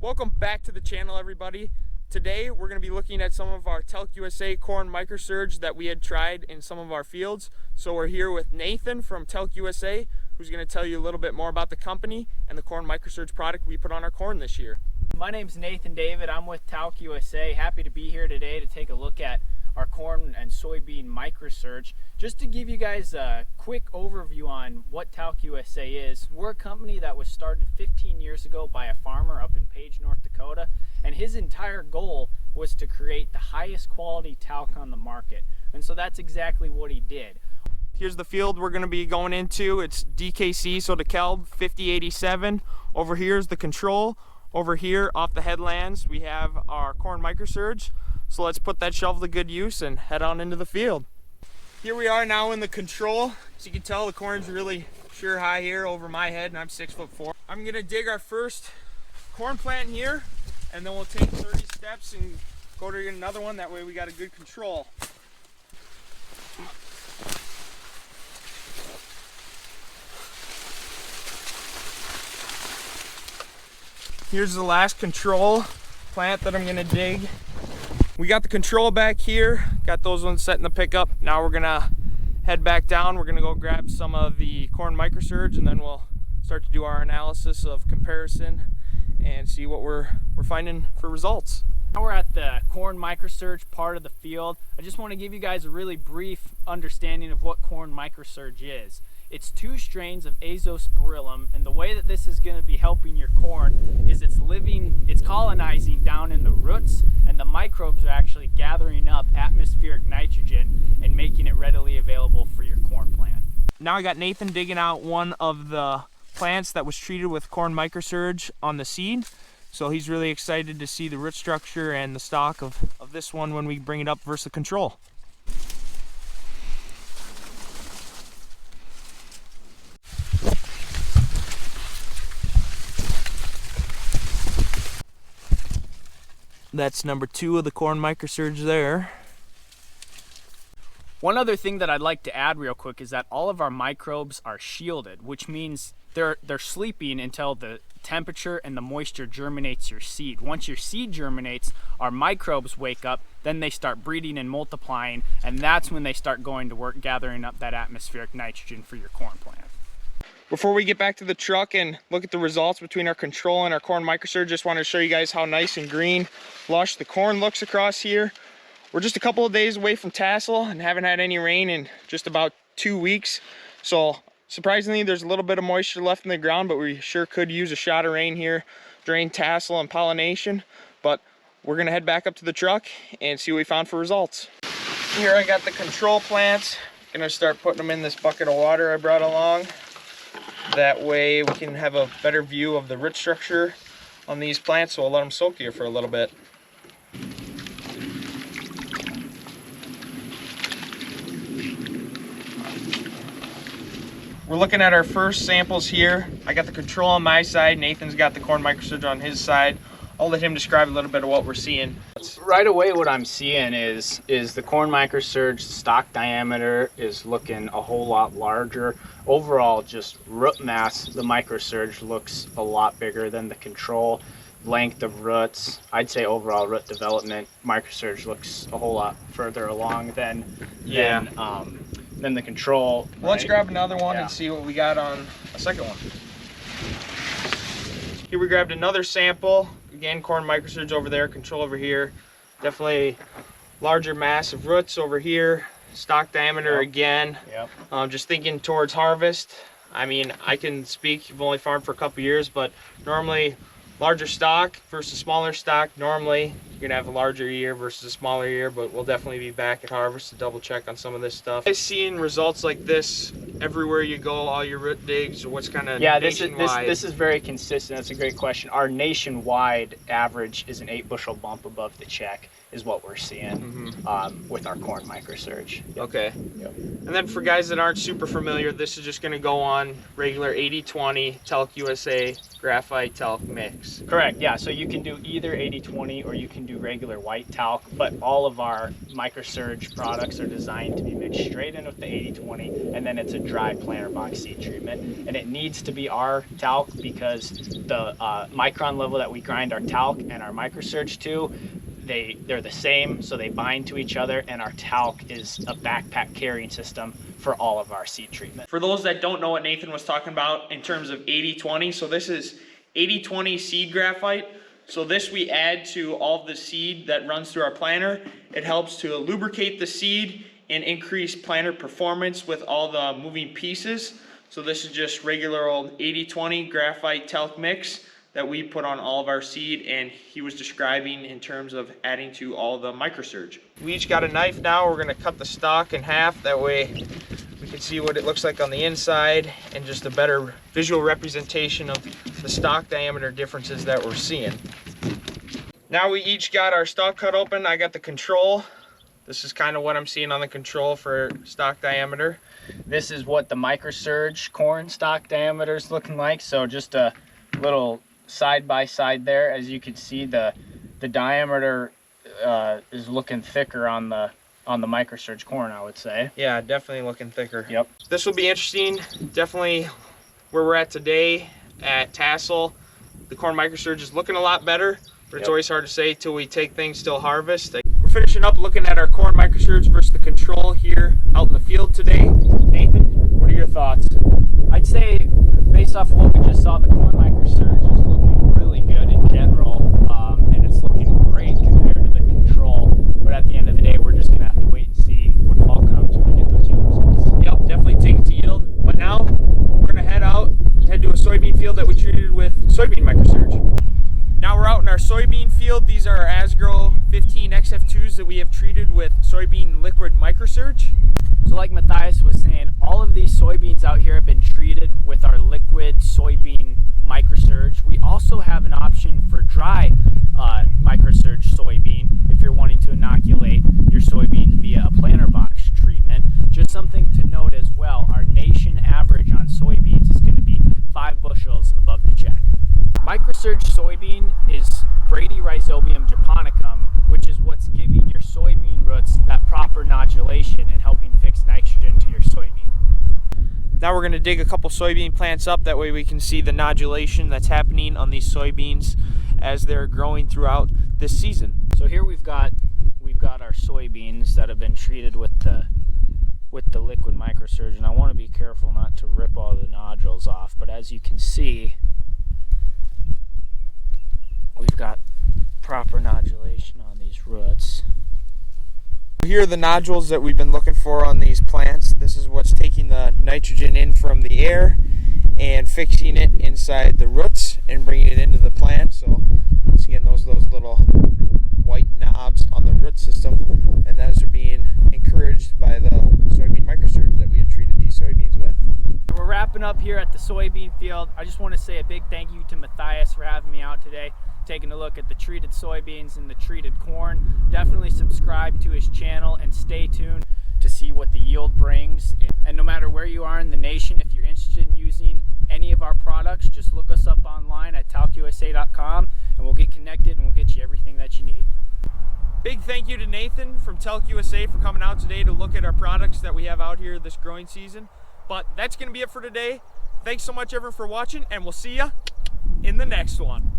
Welcome back to the channel, everybody. Today we're going to be looking at some of our TALC USA corn Microsurge that we had tried in some of our fields. So we're here with Nathan from TALC USA, who's going to tell you a little bit more about the company and the corn Microsurge product we put on our corn this year. My name's Nathan David. I'm with TALC USA. Happy to be here today to take a look at our corn and soybean Microsurge. Just to give you guys a quick overview on what TALC USA is, we're a company that was started 15 years ago by a farmer up in Page, North Dakota, and his entire goal was to create the highest quality talc on the market. And so that's exactly what he did. Here's the field we're going to be going into. It's DKC, so DeKalb 5087. Over here is the control. Over here off the headlands we have our corn Microsurge. So let's put that shovel to good use and head on into the field. Here we are now in the control. As you can tell, the corn's really sure high here over my head, and I'm 6'4". I'm gonna dig our first corn plant here, and then we'll take 30 steps and go to another one. That way we got a good control. Here's the last control plant that I'm gonna dig. We got the control back here, got those ones set in the pickup. Now we're gonna head back down. We're gonna go grab some of the corn Microsurge, and then we'll start to do our analysis of comparison and see what we're finding for results. Now we're at the corn Microsurge part of the field. I just want to give you guys a really brief understanding of what corn Microsurge is. It's two strains of azospirillum, and the way that this is going to be helping your corn is it's colonizing down in the roots, and the microbes are actually gathering up atmospheric nitrogen and making it readily available for your corn plant. Now I got Nathan digging out one of the plants that was treated with corn Microsurge on the seed. So he's really excited to see the root structure and the stalk of this one when we bring it up versus the control. That's number 2 of the corn Microsurge there. One other thing that I'd like to add real quick is that all of our microbes are shielded, which means they're sleeping until the temperature and the moisture germinates your seed. Once your seed germinates, our microbes wake up, then they start breeding and multiplying, and that's when they start going to work gathering up that atmospheric nitrogen for your corn plant. Before we get back to the truck and look at the results between our control and our corn Microsurge, just wanted to show you guys how nice and green, lush the corn looks across here. We're just a couple of days away from tassel and haven't had any rain in just about 2 weeks. So surprisingly, there's a little bit of moisture left in the ground, but we sure could use a shot of rain here during tassel and pollination. But we're gonna head back up to the truck and see what we found for results. Here I got the control plants. Gonna start putting them in this bucket of water I brought along. That way we can have a better view of the root structure on these plants, so I'll let them soak here for a little bit. We're looking at our first samples here. I got the control on my side, Nathan's got the corn Microsurge on his side. I'll let him describe a little bit of what we're seeing. Right away what I'm seeing is the corn Microsurge stalk diameter is looking a whole lot larger. Overall, just root mass, the Microsurge looks a lot bigger than the control. Length of roots, I'd say overall root development, Microsurge looks a whole lot further along than the control. Well, let's grab another one and see what we got on a second one. Here we grabbed another sample. Again, corn Microsurge over there, control over here. Definitely larger mass of roots over here. Stalk diameter again. Just thinking towards harvest. I mean, I can speak, you've only farmed for a couple years, but normally larger stalk versus smaller stalk. Normally you're gonna have a larger ear versus a smaller ear, but we'll definitely be back at harvest to double check on some of this stuff. I've seen results like this everywhere you go, all your root digs, or what's kind of nationwide? This is very consistent. That's a great question. Our nationwide average is an 8 bushel bump above the check is what we're seeing with our corn Microsurge. Okay. And then for guys that aren't super familiar, this is just going to go on regular 80/20 TALC USA graphite talc mix. Correct, yeah, so you can do either 80/20 or you can do regular white talc, but all of our Microsurge products are designed to be mixed straight in with the 80/20, and then it's a dry planter box seed treatment. And it needs to be our talc because the micron level that we grind our talc and our Microsurge to, they're the same, so they bind to each other, and our talc is a backpack carrying system for all of our seed treatment. For those that don't know what Nathan was talking about in terms of 80/20, so this is 80/20 seed graphite. So this we add to all of the seed that runs through our planter. It helps to lubricate the seed and increase planter performance with all the moving pieces. So this is just regular old 80/20 graphite talc mix that we put on all of our seed, and he was describing in terms of adding to all the Microsurge. We each got a knife now. We're gonna cut the stalk in half. That way we can see what it looks like on the inside and just a better visual representation of the stalk diameter differences that we're seeing. Now we each got our stalk cut open. I got the control. This is kind of what I'm seeing on the control for stalk diameter. This is what the Microsurge corn stalk diameter is looking like. So just a little side by side there. As you can see, the diameter is looking thicker on the Microsurge corn, I would say. Yeah, definitely looking thicker. Yep. This will be interesting. Definitely where we're at today at TASL. The corn Microsurge is looking a lot better, but it's always hard to say till we take things till harvest. We're finishing up looking at our corn Microsurge versus the control here out in the field today. Nathan, what are your thoughts? I'd say, based off of what we just saw, the corn Microsurge is looking really good in general, and it's looking great compared to the control. But at the end of the day, we're just going to have to wait and see when fall comes when we get those yield results. Yep, definitely take it to yield. But now we're going to head to a soybean field that we treated with soybean Microsurge. Now we're out in our soybean field. These are our Asgrow 15 XF2s that we have treated with soybean liquid Microsurge. So like Matthias was saying, all of these soybeans out here have been treated with our liquid soybean Microsurge. We also have an option for dry Microsurge soybean if you're wanting to inoculate your soybeans via a planter box treatment. Just something to note as well, our nation average on soybeans is going to be 5 bushels above the check. Microsurge soybean is Brady Rhizobium japonicum, which is what's giving your soybean roots that proper nodulation and helping fix nitrogen to your soybean. Now we're going to dig a couple soybean plants up. That way we can see the nodulation that's happening on these soybeans as they're growing throughout this season. So here we've got our soybeans that have been treated with the liquid Microsurge, and I want to be careful not to rip all the nodules off, but as you can see, we've got proper nodulation on these roots. Here are the nodules that we've been looking for on these plants. This is what's taking the nitrogen in from the air and fixing it inside the roots and bringing it into the plant. So once again, those little white knobs on the root system, and those are being encouraged by the soybean Microsurge that we had treated these soybeans with. We're wrapping up here at the soybean field. I just want to say a big thank you to Matthias for having me out today, taking a look at the treated soybeans and the treated corn. Definitely subscribe to his channel and stay tuned to see what the yield brings. And no matter where you are in the nation, if you're interested in using any of our products, just look us up online at talcusa.com and we'll get connected and we'll get you everything that you need. Big thank you to Nathan from TALC USA for coming out today to look at our products that we have out here this growing season. But that's going to be it for today. Thanks so much everyone for watching, and we'll see ya in the next one.